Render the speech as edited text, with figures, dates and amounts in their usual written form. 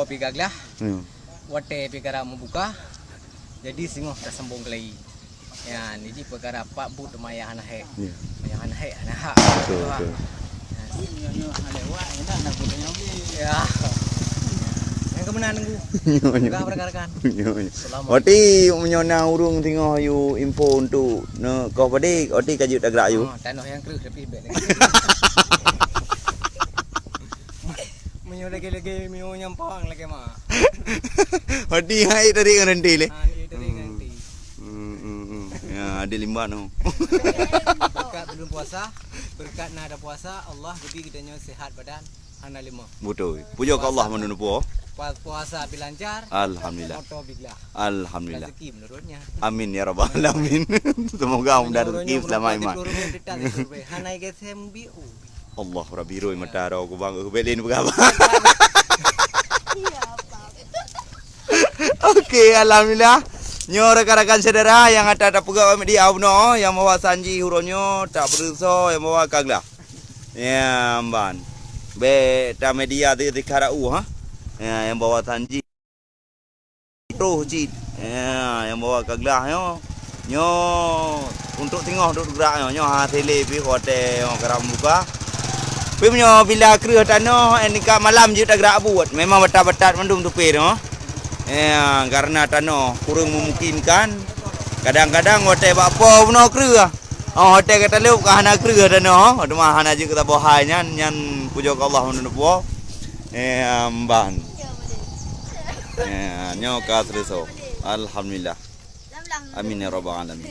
motor pigaglah. Wate pigara membuka. Jadi singoh dah sembung kelai. Ya, ni di perkara Pak Bu maya anak he. Maya anak he anak. Betul. Ya. Yang kemenan nunggu. Enggak perkarakan. Oti menyona urung tengok you info untuk ne kau padik oti kajut agak you. Tanah yang kerus tapi bet. Menyo lagi menyo nyampang lagi mah. Oti hai tadi garanti le. Tadi ganti. Ya, ada limbah no. Berkat belum puasa, berkat nak ada puasa, Allah jadi kita nyo sehat badan. Hana lima. Betul. Puja ke Allah menunu po. Puasa api lancar. Alhamdulillah. Motor biglah. Alhamdulillah. Rezeki menurutnya. Amin ya rabbal alamin. Semoga mudah rezeki selama iman. Hanai ke sembi. Allah rabbi roi mata ro ko bang belin berapa. Okey, alhamdulillah. Nyo rekan-rekan saudara yang ada pegawai media no yang bawa sanji huronyo tak berusaha yang bawa kaglah. Ya, amban. Be ta media di karau ha. Ya, yang bawa sanji. Roh jid. Ya, yang bawa kaglah yo. Nyo untuk tengok duk gerak nyo ha tele pi hotel yang keram buka. Pi nyo bila kreh tanah enika malam je tak gerak buat. Memang betat-betat mendum tu pi no. Ya, karena tanah kurang memungkinkan. Kadang-kadang hotel bakpo puno kreh. Oh, hotel kata leup ka hana kreh tanah. Ada mah hana je kita bohai nyan puja ke Allah menunu po. Amban. Ya, nyo ka terso. Alhamdulillah. Amin ya rabbal alamin.